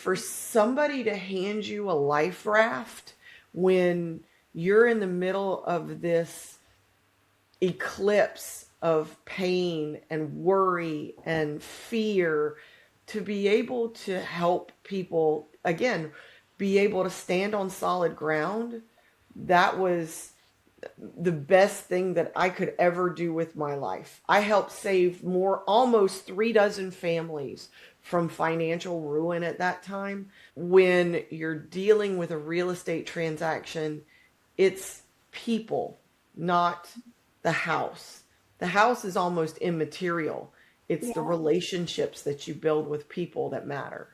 for somebody to hand you a life raft when you're in the middle of this eclipse of pain and worry and fear, to be able to help people, again, be able to stand on solid ground, that was the best thing that I could ever do with my life. I helped save almost 3 dozen families from financial ruin at that time. When you're dealing with a real estate transaction, it's people, not the house. The house is almost immaterial. It's the Yeah. relationships that you build with people that matter.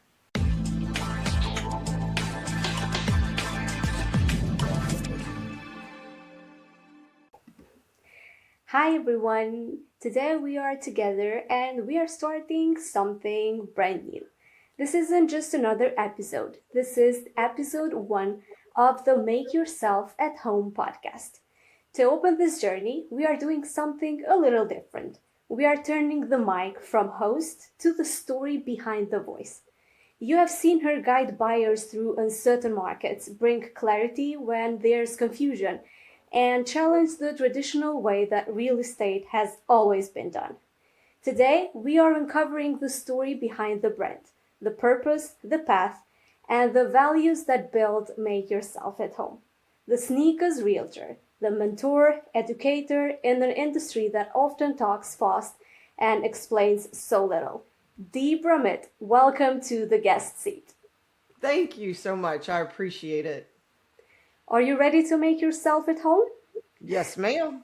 Hi everyone. Today we are together and we are starting something brand new. This isn't just another episode. This is episode 1 of the Make Yourself at Home podcast. To open this journey, we are doing something a little different. We are turning the mic from host to the story behind the voice. You have seen her guide buyers through uncertain markets, bring clarity when there's confusion, and challenge the traditional way that real estate has always been done. Today, we are uncovering the story behind the brand, the purpose, the path, and the values that build Make Yourself at Home. The sneakers realtor, the mentor, educator in an industry that often talks fast and explains so little. Dee Brummett, welcome to the guest seat. Thank you so much. I appreciate it. Are you ready to make yourself at home? Yes, ma'am.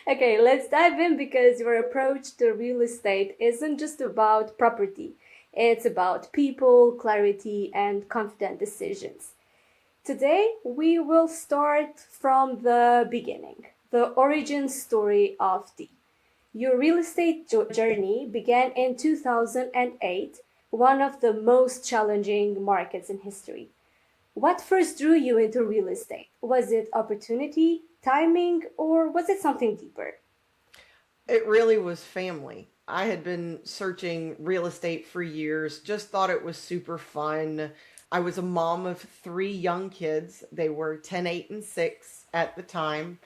Okay, let's dive in because your approach to real estate isn't just about property. It's about people, clarity, and confident decisions. Today, we will start from the beginning, the origin story of Dee. Your real estate journey began in 2008, one of the most challenging markets in history. What first drew you into real estate? Was it opportunity, timing, or was it something deeper? It really was family. I had been searching real estate for years, just thought it was super fun. I was a mom of 3 young kids. They were 10, 8, and 6 at the time.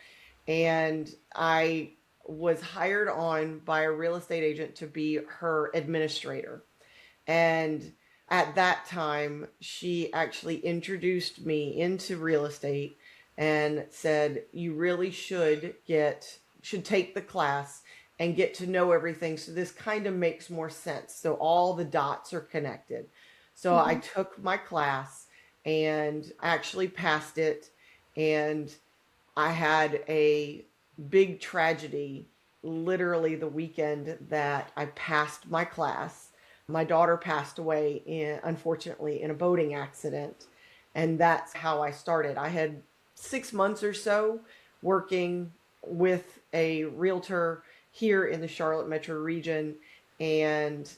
And I was hired on by a real estate agent to be her administrator. And at that time, she actually introduced me into real estate and said, you really should take the class and get to know everything. So this kind of makes more sense. So all the dots are connected. So I Mhm. took my class and actually passed it. And I had a big tragedy literally the weekend that I passed my class. My daughter passed away, unfortunately, in a boating accident. And that's how I started. I had 6 months or so working with a realtor here in the Charlotte metro region and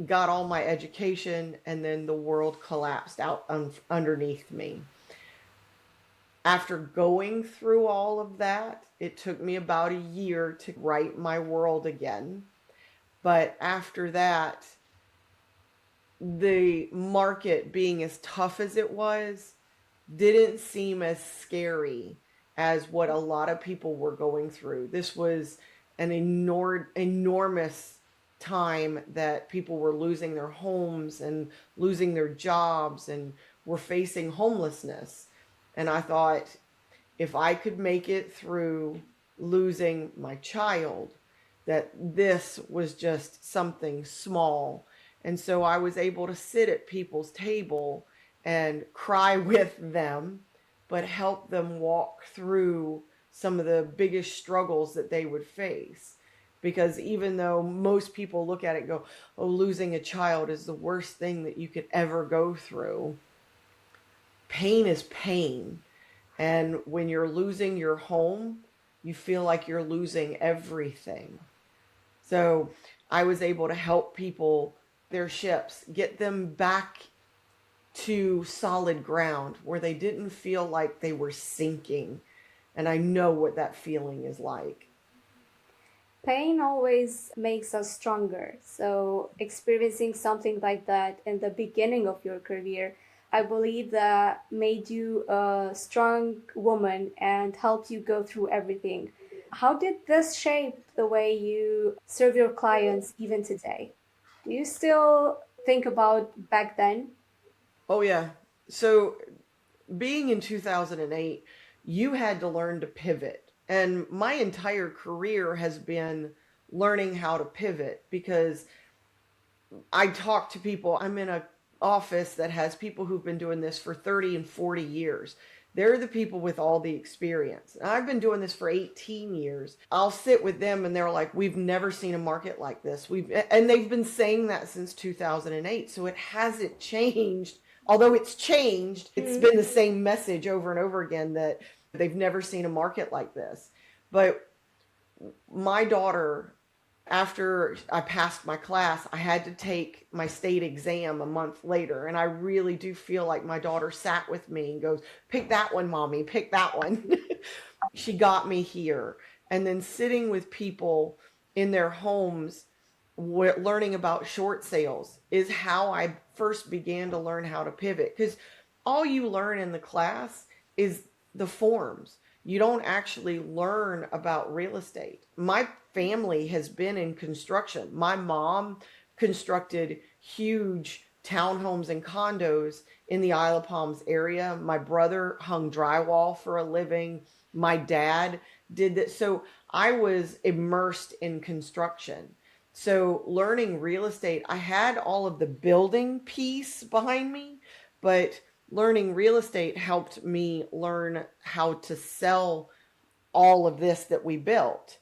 got all my education, and then the world collapsed out underneath me. After going through all of that, it took me about a year to right my world again. But after that, the market being as tough as it was didn't seem as scary as what a lot of people were going through. This was an enormous time that people were losing their homes and losing their jobs and were facing homelessness. And I thought, if I could make it through losing my child, that this was just something small. And so I was able to sit at people's table and cry with them, but help them walk through some of the biggest struggles that they would face. Because even though most people look at it and go, oh, losing a child is the worst thing that you could ever go through, pain is pain. And when you're losing your home, you feel like you're losing everything. So I was able to help people, their ships, get them back to solid ground where they didn't feel like they were sinking. And I know what that feeling is like. Pain always makes us stronger. So, experiencing something like that in the beginning of your career, I believe that made you a strong woman and helped you go through everything. How did this shape the way you serve your clients even today? Do you still think about back then? Oh, yeah. So, being in 2008, you had to learn to pivot. And my entire career has been learning how to pivot because I talk to people. I'm in a office that has people who've been doing this for 30 and 40 years. They're the people with all the experience. And I've been doing this for 18 years. I'll sit with them and they're like, "We've never seen a market like this." And they've been saying that since 2008. So it hasn't changed. Although it's changed, it's been the same message over and over again that they've never seen a market like this. But my daughter, after I passed my class, I had to take my state exam a month later. And I really do feel like my daughter sat with me and goes, "Pick that one, mommy, pick that one." She got me here. And then sitting with people in their homes, learning about short sales is how I first began to learn how to pivot. Because all you learn in the class is the forms. You don't actually learn about real estate. My family has been in construction. My mom constructed huge townhomes and condos in the Isle of Palms area. My brother hung drywall for a living. My dad did that. So I was immersed in construction. So learning real estate, I had all of the building piece behind me, but learning real estate helped me learn how to sell all of this that we built.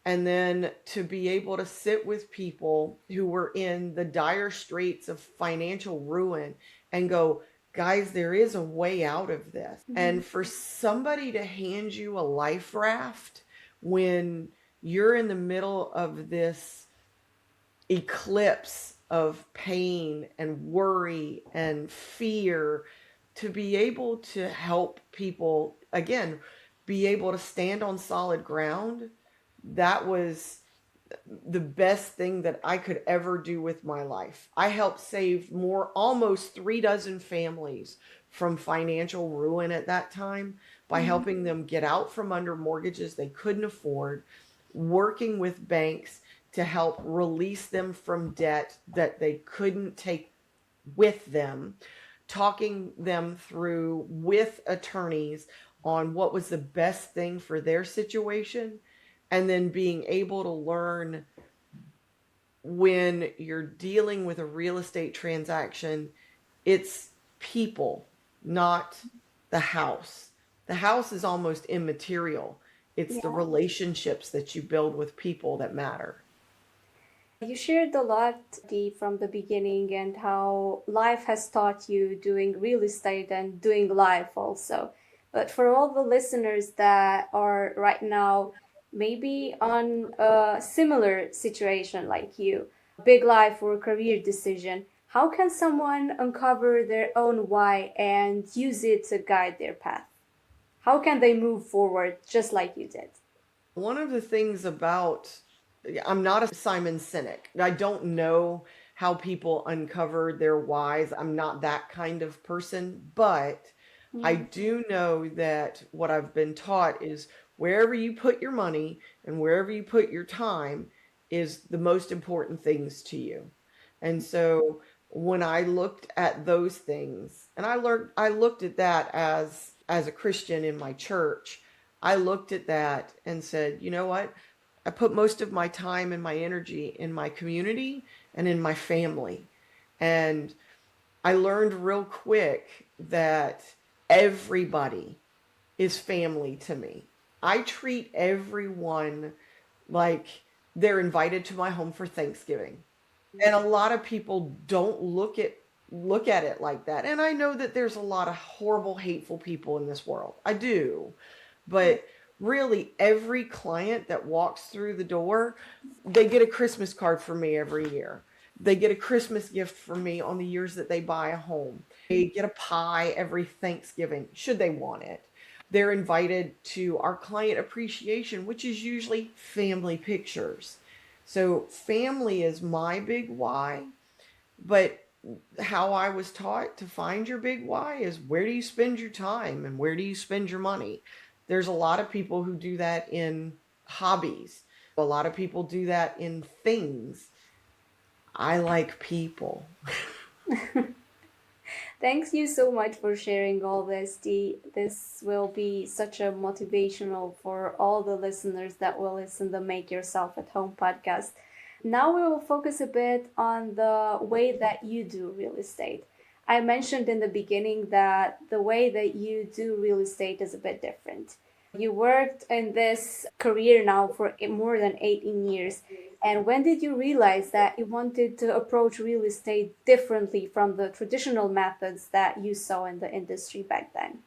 And then to be able to sit with people who were in the dire straits of financial ruin and go, "Guys, there is a way out of this." And for somebody to hand you a life raft when you're in the middle of this eclipse of pain and worry and fear, to be able to help people again be able to stand on solid ground, that was the best thing that I could ever do with my life. I helped save almost 3 dozen families from financial ruin at that time by helping them get out from under mortgages they couldn't afford, working with banks to help release them from debt that they couldn't take with them, talking them through with attorneys on what was the best thing for their situation, and then being able to learn when you're dealing with a real estate transaction, it's people, not the house. The house is almost immaterial. It's the Yeah. relationships that you build with people that matter. You shared a lot, Dee, from the beginning and how life has taught you doing real estate and doing life also. But for all the listeners that are right now maybe on a similar situation like you, big life or career decision, how can someone uncover their own why and use it to guide their path? How can they move forward just like you did? One of the things about, I'm not a Simon Sinek. I don't know how people uncover their whys. I'm not that kind of person, but I Mm, do know that what I've been taught is wherever you put your money and wherever you put your time is the most important things to you. And so when I looked at those things, and I looked at that as a Christian in my church, I looked at that and said, "You know what? I put most of my time and my energy in my community and in my family." And I learned real quick that everybody is family to me. I treat everyone like they're invited to my home for Thanksgiving. And a lot of people don't look at it like that. And I know that there's a lot of horrible, hateful people in this world. I do. But really every client that walks through the door, they get a Christmas card from me every year. They get a Christmas gift from me on the years that they buy a home. They get a pie every Thanksgiving, should they want it. they're invited to our client appreciation, which is usually family pictures. So family is my big why, but how I was taught to find your big why is where do you spend your time and where do you spend your money? There's a lot of people who do that in hobbies. A lot of people do that in things. I like people. Thanks you so much for sharing all this, Dee. This will be such a motivational for all the listeners that will listen to Make Yourself at Home podcast. Now we will focus a bit on the way that you do real estate. I mentioned in the beginning that the way that you do real estate is a bit different. You worked in this career now for more than 18 years. And when did you realize that you wanted to approach real estate differently from the traditional methods that you saw in the industry back then?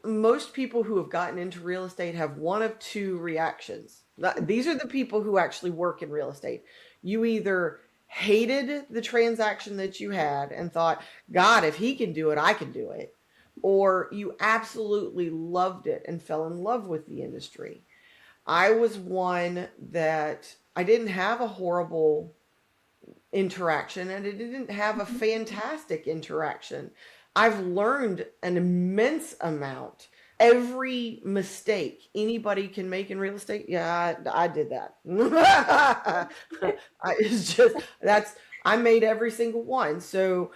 Most people who have gotten into real estate have one of two reactions. These are the people who actually work in real estate. You either hated the transaction that you had and thought, God, if he can do it, I can do it. Or you absolutely loved it and fell in love with the industry. I was one that I didn't have a horrible interaction and it didn't have a fantastic interaction. I've learned an immense amount. Every mistake anybody can make in real estate, yeah, I did that. It's just I made every single one. So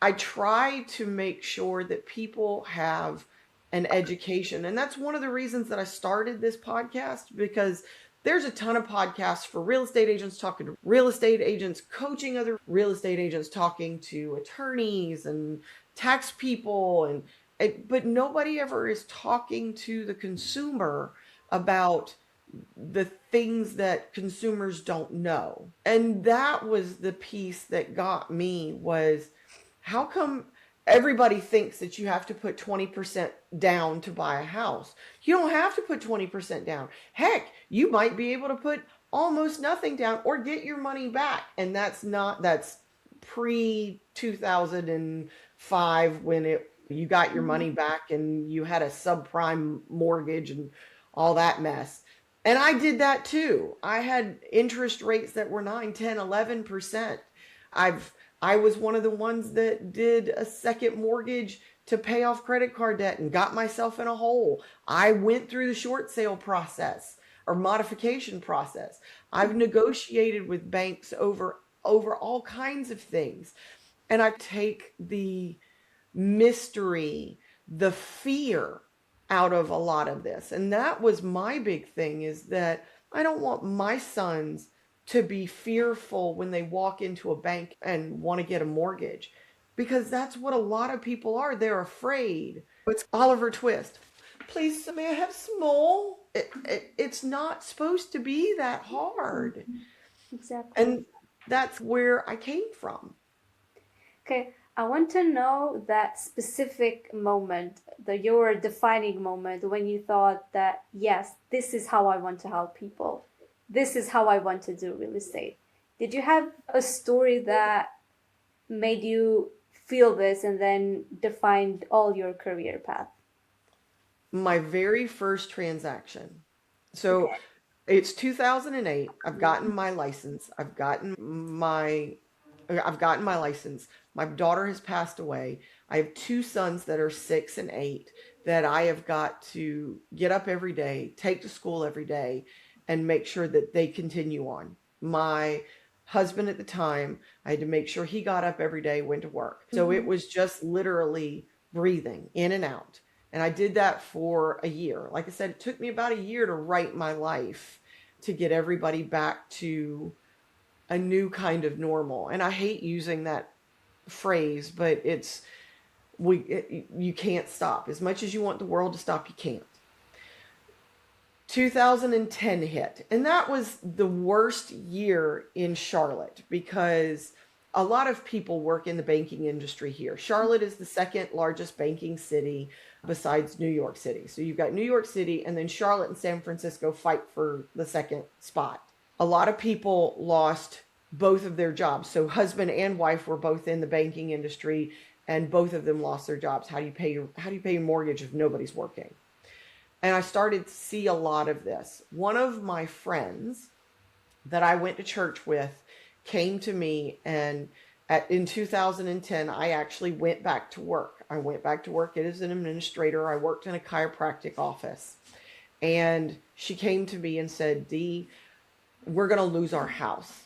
I try to make sure that people have an education. And that's one of the reasons that I started this podcast, because there's a ton of podcasts for real estate agents talking to real estate agents, coaching other real estate agents, talking to attorneys and tax people, but nobody ever is talking to the consumer about the things that consumers don't know. And that was the piece that got me, was how come everybody thinks that you have to put 20% down to buy a house? You don't have to put 20% down. Heck, you might be able to put almost nothing down or get your money back. And that's pre 2005 when you got your money back and you had a subprime mortgage and all that mess. And I did that too. I had interest rates that were 9, 10, 11%. I was one of the ones that did a second mortgage to pay off credit card debt and got myself in a hole. I went through the short sale process or modification process. I've negotiated with banks over all kinds of things. And I take the mystery, the fear out of a lot of this. And that was my big thing, is that I don't want my sons to be fearful when they walk into a bank and want to get a mortgage, because that's what a lot of people are. They're afraid. It's Oliver Twist. Please, may I have small? It's not supposed to be that hard. Exactly. And that's where I came from. Okay, I want to know that specific moment, your defining moment when you thought that, yes, this is how I want to help people. This is how I want to do real estate. Did you have a story that made you feel this and then defined all your career path? My very first transaction. So it's 2008. I've gotten my license. I've gotten my license. My daughter has passed away. I have two sons that are 6 and 8 that I have got to get up every day, take to school every day, and make sure that they continue on. My husband at the time, I had to make sure he got up every day, went to work. So it was just literally breathing in and out. And I did that for a year. Like I said, it took me about a year to write my life, to get everybody back to a new kind of normal. And I hate using that phrase, but you can't stop. As much as you want the world to stop, you can't. 2010 hit, and that was the worst year in Charlotte, because a lot of people work in the banking industry here. Charlotte is the second largest banking city besides New York City. So you've got New York City, and then Charlotte and San Francisco fight for the second spot. A lot of people lost both of their jobs. So husband and wife were both in the banking industry, and both of them lost their jobs. How do you pay your mortgage if nobody's working? And I started to see a lot of this. One of my friends that I went to church with came to me, and in 2010, I actually went back to work. I went back to work as an administrator. I worked in a chiropractic office. And she came to me and said, Dee, we're going to lose our house.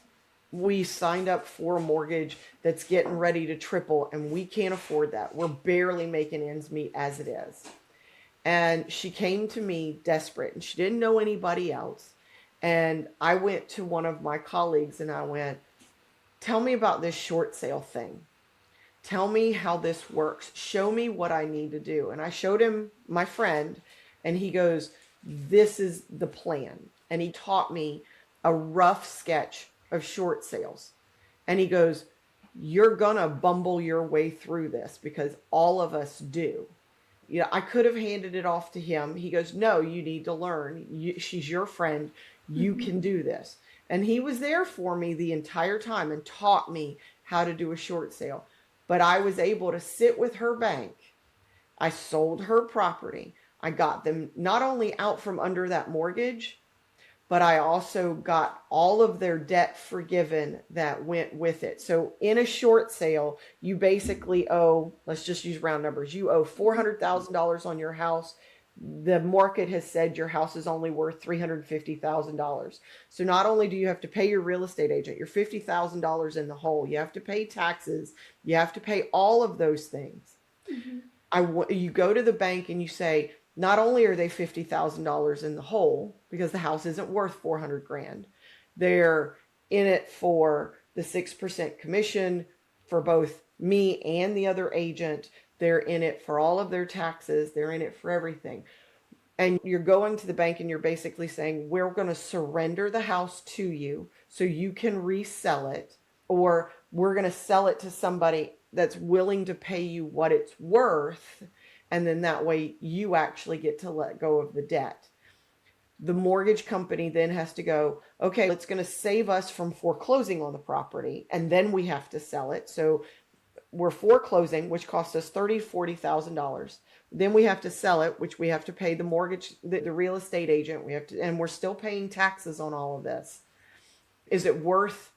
We signed up for a mortgage that's getting ready to triple, and we can't afford that. We're barely making ends meet as it is. And she came to me desperate, and she didn't know anybody else. And I went to one of my colleagues and I went, tell me about this short sale thing. Tell me how this works. Show me what I need to do. And I showed him my friend, and he goes, this is the plan. And he taught me a rough sketch of short sales. And he goes, you're going to bumble your way through this because all of us do. You know, I could have handed it off to him. He goes, no, you need to learn. She's your friend. You can do this. And he was there for me the entire time and taught me how to do a short sale. But I was able to sit with her bank. I sold her property. I got them not only out from under that mortgage, but I also got all of their debt forgiven that went with it. So in a short sale, you basically owe, let's just use round numbers, you owe $400,000 on your house. The market has said your house is only worth $350,000. So not only do you have to pay your real estate agent, you're $50,000 in the hole. You have to pay taxes. You have to pay all of those things. You go to the bank and you say, not only are they $50,000 in the hole because the house isn't worth $400,000, they're in it for the 6% commission for both me and the other agent. They're in it for all of their taxes. They're in it for everything. And you're going to the bank and you're basically saying, we're going to surrender the house to you so you can resell it, or we're going to sell it to somebody that's willing to pay you what it's worth. And then that way you actually get to let go of the debt. The mortgage company then has to go, okay, it's going to save us from foreclosing on the property. And then we have to sell it. So we're foreclosing, which costs us $30,000, $40,000. Then we have to sell it, which we have to pay the mortgage, the real estate agent. And we're still paying taxes on all of this. Is it worth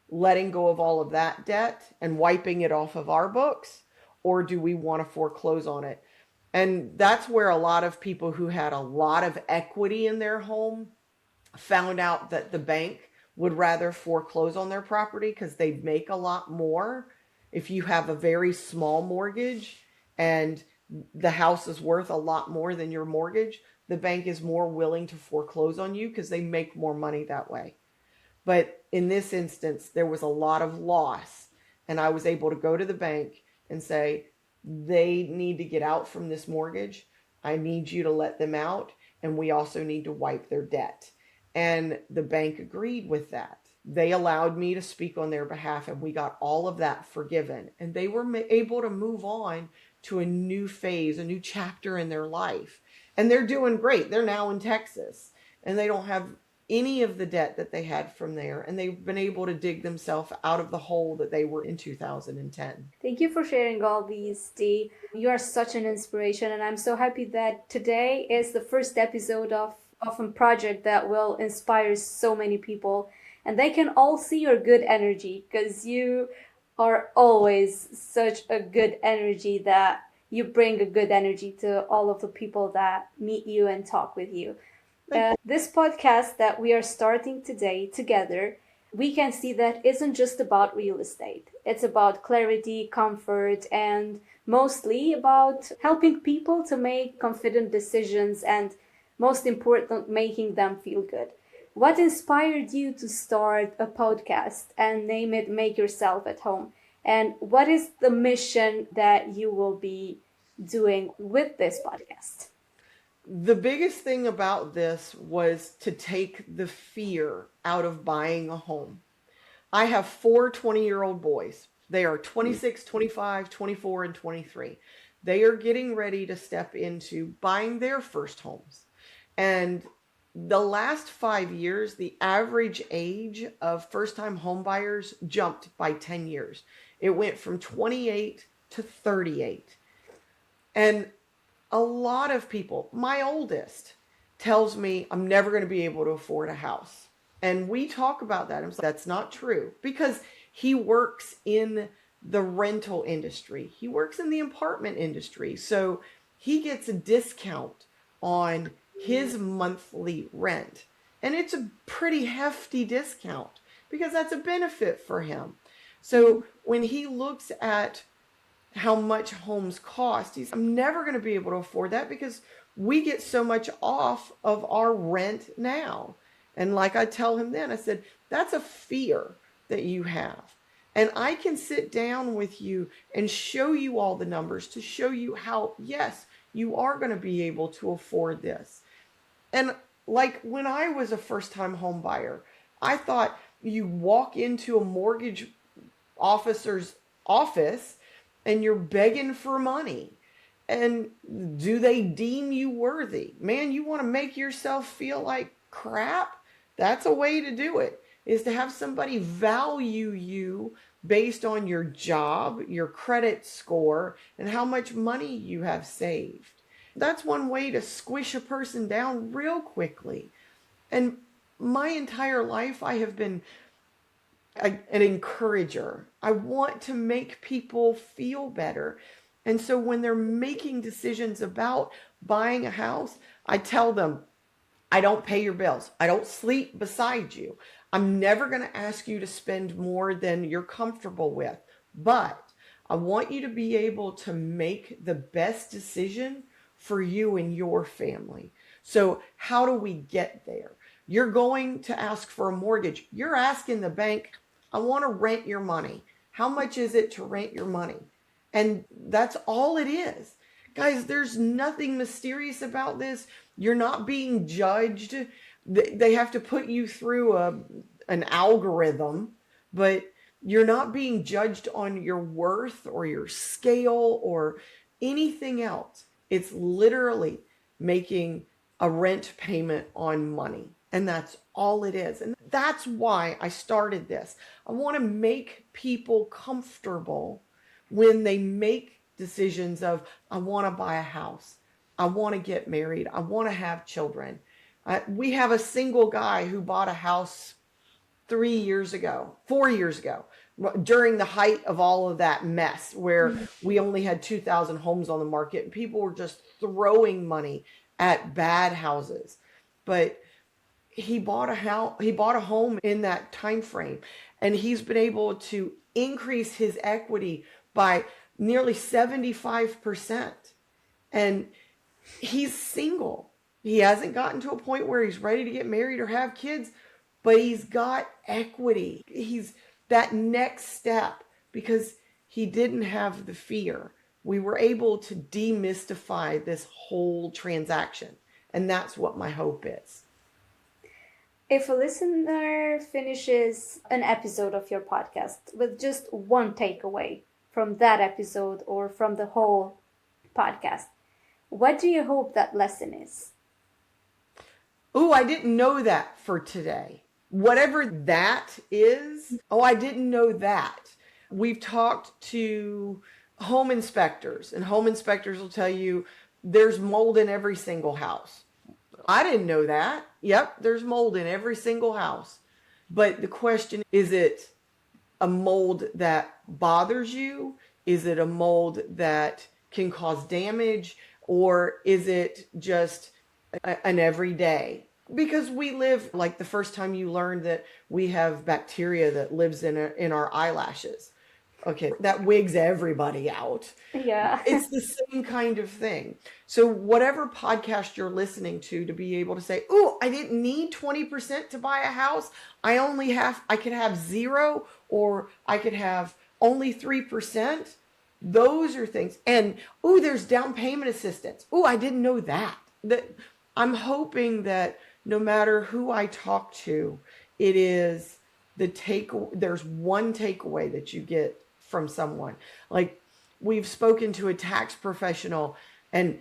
letting go of all of that debt and wiping it off of our books? Or do we want to foreclose on it? And that's where a lot of people who had a lot of equity in their home found out that the bank would rather foreclose on their property because they make a lot more. If you have a very small mortgage and the house is worth a lot more than your mortgage, the bank is more willing to foreclose on you because they make more money that way. But in this instance, there was a lot of loss. And I was able to go to the bank and say, they need to get out from this mortgage. I need you to let them out. And we also need to wipe their debt. And the bank agreed with that. They allowed me to speak on their behalf, and we got all of that forgiven. And they were able to move on to a new phase, a new chapter in their life. And they're doing great. They're now in Texas, and they don't have any of the debt that they had from there. And they've been able to dig themselves out of the hole that they were in 2010. Thank you for sharing all these, Dee. You are such an inspiration, and I'm so happy that today is the first episode of a project that will inspire so many people. And they can all see your good energy because you are always such a good energy that you bring a good energy to all of the people that meet you and talk with you. This podcast that we are starting today together, we can see that isn't just about real estate. It's about clarity, comfort, and mostly about helping people to make confident decisions and, most important, making them feel good. What inspired you to start a podcast and name it Make Yourself at Home? And what is the mission that you will be doing with this podcast? The biggest thing about this was to take the fear out of buying a home. I have 4 20-year-old boys. They are 26, 25, 24, and 23. They are getting ready to step into buying their first homes. And the last 5 years, the average age of first-time home buyers jumped by 10 years. It went from 28 to 38. And a lot of people, my oldest, tells me I'm never going to be able to afford a house. And we talk about that. I'm like, that's not true, because he works in the rental industry. He works in the apartment industry. So he gets a discount on his monthly rent. And it's a pretty hefty discount because that's a benefit for him. So when he looks at how much homes cost, I'm never going to be able to afford that because we get so much off of our rent now. And like I tell him then, I said, that's a fear that you have. And I can sit down with you and show you all the numbers to show you how, yes, you are going to be able to afford this. And like when I was a first-time home buyer, I thought you walk into a mortgage officer's office and you're begging for money. And do they deem you worthy? Man, you want to make yourself feel like crap? That's a way to do it, is to have somebody value you based on your job, your credit score, and how much money you have saved. That's one way to squish a person down real quickly. And my entire life, I have been an encourager. I want to make people feel better. And so when they're making decisions about buying a house, I tell them, I don't pay your bills. I don't sleep beside you. I'm never going to ask you to spend more than you're comfortable with. But I want you to be able to make the best decision for you and your family. So how do we get there? You're going to ask for a mortgage. You're asking the bank, I want to rent your money. How much is it to rent your money? And that's all it is. Guys, there's nothing mysterious about this. You're not being judged. They have to put you through an algorithm, but you're not being judged on your worth or your scale or anything else. It's literally making a rent payment on money. And that's all it is. And that's why I started this. I want to make people comfortable when they make decisions of, I want to buy a house. I want to get married. I want to have children. We have a single guy who bought a house 4 years ago, during the height of all of that mess where we only had 2,000 homes on the market and people were just throwing money at bad houses. But he bought a home in that time frame, and he's been able to increase his equity by nearly 75%. And he's single. He hasn't gotten to a point where he's ready to get married or have kids, but he's got equity. He's that next step because he didn't have the fear. We were able to demystify this whole transaction. And that's what my hope is. If a listener finishes an episode of your podcast with just one takeaway from that episode or from the whole podcast, what do you hope that lesson is? Oh, I didn't know that for today. Whatever that is, I didn't know that. We've talked to home inspectors, and home inspectors will tell you there's mold in every single house. I didn't know that. Yep, there's mold in every single house. But the question, is it a mold that bothers you? Is it a mold that can cause damage? Or is it just an everyday? Because we live, like the first time you learned that we have bacteria that lives in our eyelashes. Okay, that wigs everybody out. Yeah. It's the same kind of thing. So whatever podcast you're listening to be able to say, oh, I didn't need 20% to buy a house. I could have 0, or I could have only 3%. Those are things. And, oh, there's down payment assistance. Oh, I didn't know that. I'm hoping that no matter who I talk to, it is there's one takeaway that you get from someone. Like, we've spoken to a tax professional, and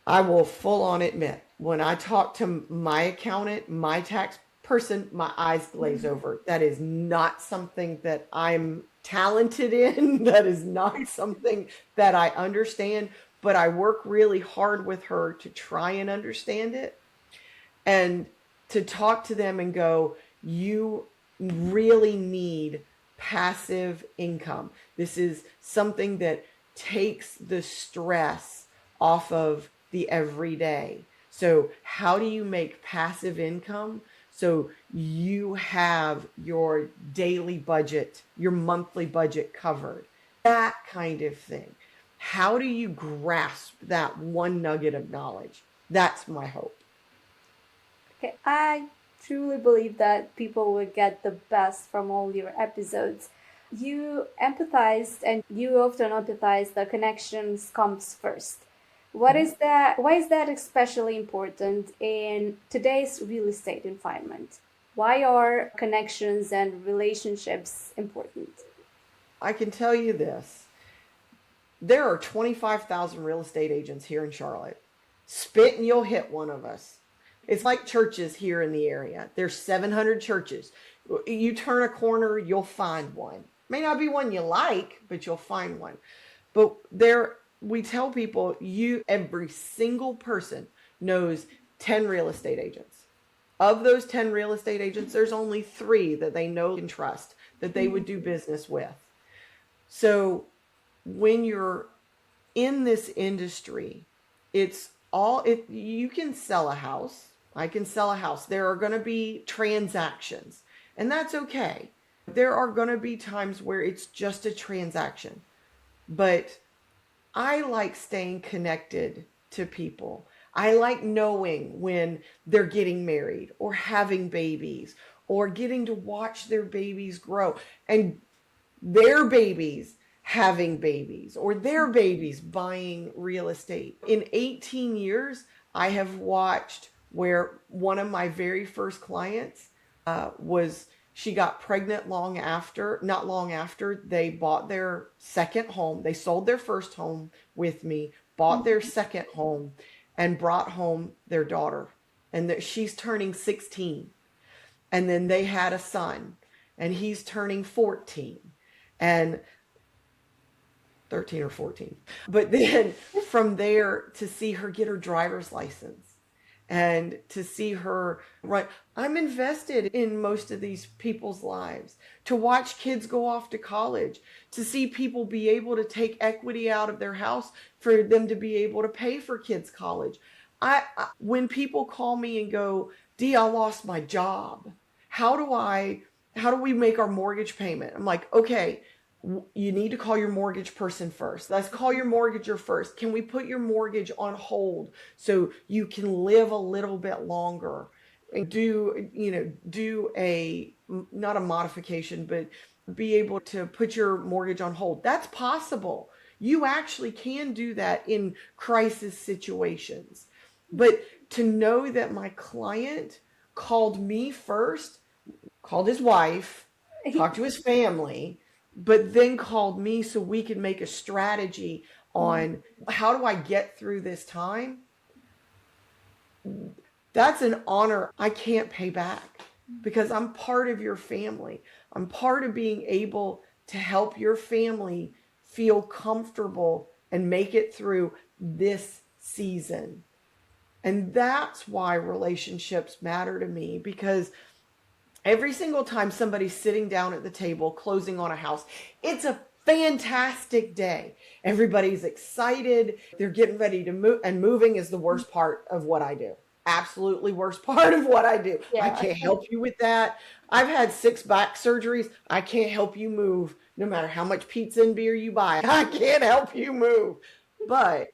I will full on admit, when I talk to my accountant, my tax person, my eyes glaze over. That is not something that I'm talented in. That is not something that I understand, but I work really hard with her to try and understand it and to talk to them and go, you really need passive income. This is something that takes the stress off of the everyday. So, how do you make passive income so you have your daily budget, your monthly budget covered? That kind of thing. How do you grasp that one nugget of knowledge? That's my hope. Okay, I truly believe that people will get the best from all your episodes. You empathize and you often empathize the connections comes first. What is that? Why is that especially important in today's real estate environment? Why are connections and relationships important? I can tell you this. There are 25,000 real estate agents here in Charlotte. Spit and you'll hit one of us. It's like churches here in the area. There's 700 churches. You turn a corner, you'll find one. May not be one you like, but you'll find one. But we tell people every single person knows 10 real estate agents. Of those 10 real estate agents, there's only 3 that they know and trust that they would do business with. So when you're in this industry, you can sell a house. I can sell a house. There are going to be transactions, and that's okay. There are going to be times where it's just a transaction, but I like staying connected to people. I like knowing when they're getting married or having babies or getting to watch their babies grow and their babies having babies or their babies buying real estate. In 18 years, I have watched where one of my very first clients she got pregnant not long after they bought their second home. They sold their first home with me, bought their second home, and brought home their daughter. And she's turning 16. And then they had a son, and he's turning 14. And 13 or 14. But then from there to see her get her driver's license and to see her run, I'm invested in most of these people's lives. To watch kids go off to college, to see people be able to take equity out of their house for them to be able to pay for kids' college. When people call me and go, Dee, I lost my job. How do we make our mortgage payment? I'm like, okay, you need to call your mortgage person first. Let's call your mortgager first. Can we put your mortgage on hold so you can live a little bit longer and do not a modification, but be able to put your mortgage on hold? That's possible. You actually can do that in crisis situations. But to know that my client called me first, called his wife, talked to his family, but then called me so we could make a strategy on how do I get through this time? That's an honor I can't pay back because I'm part of your family. I'm part of being able to help your family feel comfortable and make it through this season. And that's why relationships matter to me, because every single time somebody's sitting down at the table closing on a house, it's a fantastic day. Everybody's excited. They're getting ready to move, and moving is the worst part of what I do. Absolutely worst part of what I do. Yeah. I can't help you with that. I've had 6 back surgeries. I can't help you move no matter how much pizza and beer you buy. I can't help you move. But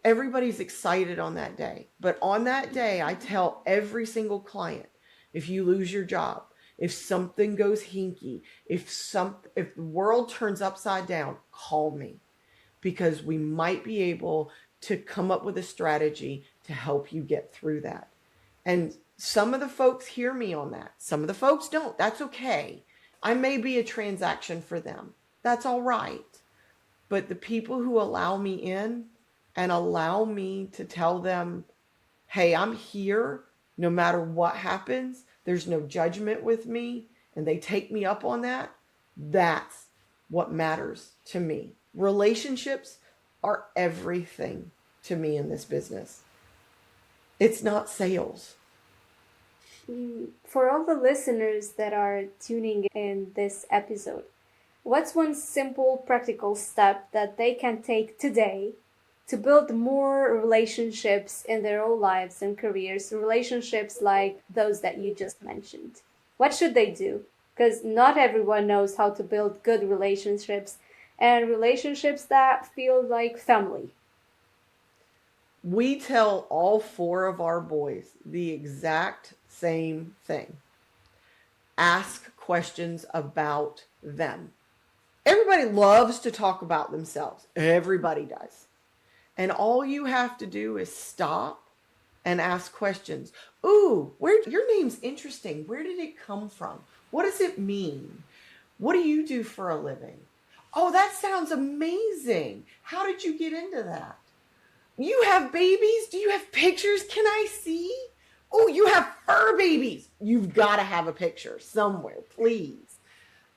everybody's excited on that day. But on that day, I tell every single client, if you lose your job, if something goes hinky, if the world turns upside down, call me, because we might be able to come up with a strategy to help you get through that. And some of the folks hear me on that. Some of the folks don't. That's okay. I may be a transaction for them. That's all right. But the people who allow me in and allow me to tell them, hey, I'm here no matter what happens. There's no judgment with me, and they take me up on that. That's what matters to me. Relationships are everything to me in this business. It's not sales. For all the listeners that are tuning in this episode, what's one simple practical step that they can take today to build more relationships in their own lives and careers, relationships like those that you just mentioned? What should they do? Because not everyone knows how to build good relationships and relationships that feel like family. We tell all four of our boys the exact same thing. Ask questions about them. Everybody loves to talk about themselves. Everybody does. And all you have to do is stop and ask questions. Ooh, your name's interesting. Where did it come from? What does it mean? What do you do for a living? Oh, that sounds amazing. How did you get into that? You have babies? Do you have pictures? Can I see? Oh, you have fur babies. You've got to have a picture somewhere, please.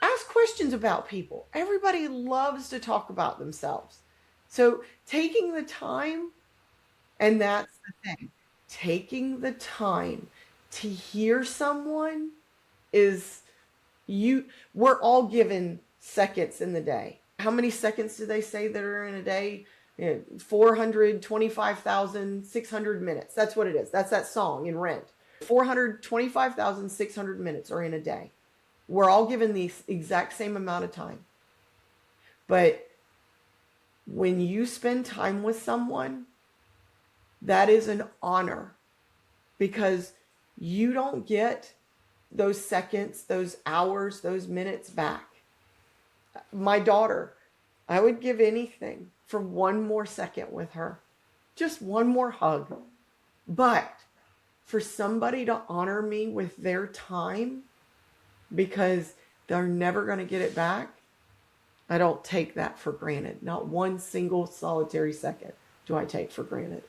Ask questions about people. Everybody loves to talk about themselves. So taking the time, and that's the thing, taking the time to hear someone is we're all given seconds in the day. How many seconds do they say that are in a day? 425,600 minutes. That's what it is. That's that song in Rent. 425,600 minutes are in a day. We're all given the exact same amount of time. But when you spend time with someone, that is an honor, because you don't get those seconds, those hours, those minutes back. My daughter, I would give anything for one more second with her, just one more hug. But for somebody to honor me with their time, because they're never going to get it back, I don't take that for granted. Not one single solitary second do I take for granted.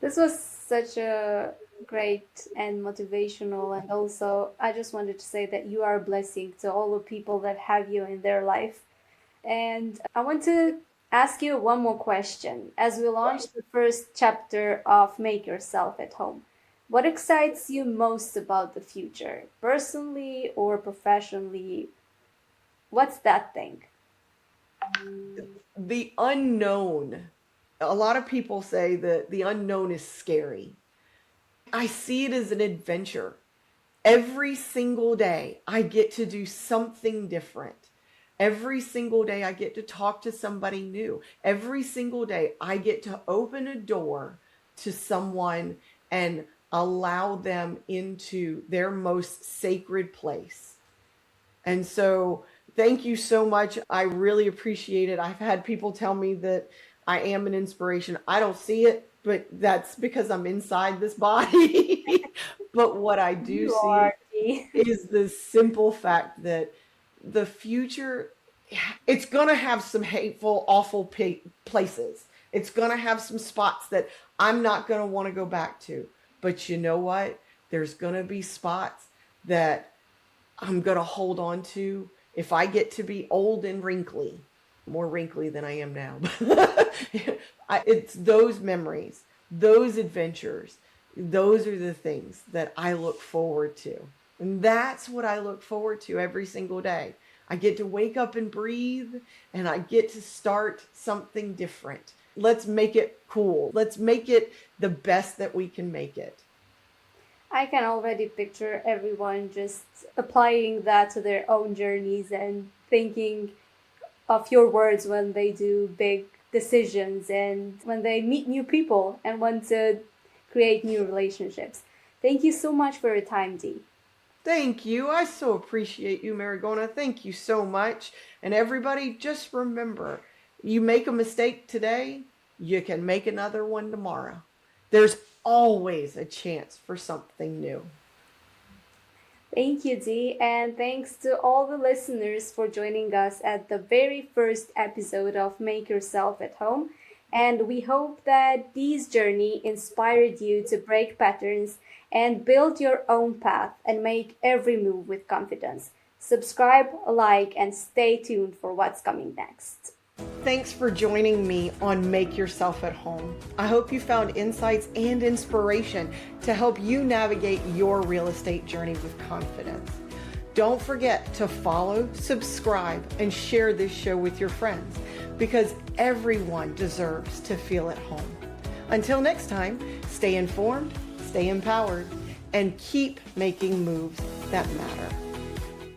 This was such a great and motivational, and also I just wanted to say that you are a blessing to all the people that have you in their life. And I want to ask you one more question. As we launch the first chapter of Make Yourself at Home, what excites you most about the future, personally or professionally? What's that thing? The unknown. A lot of people say that the unknown is scary. I see it as an adventure. Every single day, I get to do something different. Every single day, I get to talk to somebody new. Every single day, I get to open a door to someone and allow them into their most sacred place. And so, thank you so much. I really appreciate it. I've had people tell me that I am an inspiration. I don't see it, but that's because I'm inside this body. But what I do You see are. Dee. is the simple fact that the future, it's going to have some hateful, awful places. It's going to have some spots that I'm not going to want to go back to. But you know what? There's going to be spots that I'm going to hold on to if I get to be old and wrinkly, more wrinkly than I am now. It's those memories, those adventures, those are the things that I look forward to. And that's what I look forward to every single day. I get to wake up and breathe, and I get to start something different. Let's make it cool. Let's make it the best that we can make it. I can already picture everyone just applying that to their own journeys and thinking of your words when they do big decisions and when they meet new people and want to create new relationships. Thank you so much for your time, Dee. Thank you. I so appreciate you, Marigona. Thank you so much. And everybody, just remember, you make a mistake today, you can make another one tomorrow. There's always a chance for something new. Thank you, Dee, and thanks to all the listeners for joining us at the very first episode of Make Yourself at Home. And we hope that Dee's journey inspired you to break patterns and build your own path and make every move with confidence. Subscribe, like, and stay tuned for what's coming next. Thanks for joining me on Make Yourself at Home. I hope you found insights and inspiration to help you navigate your real estate journey with confidence. Don't forget to follow, subscribe, and share this show with your friends because everyone deserves to feel at home. Until next time, stay informed, stay empowered, and keep making moves that matter.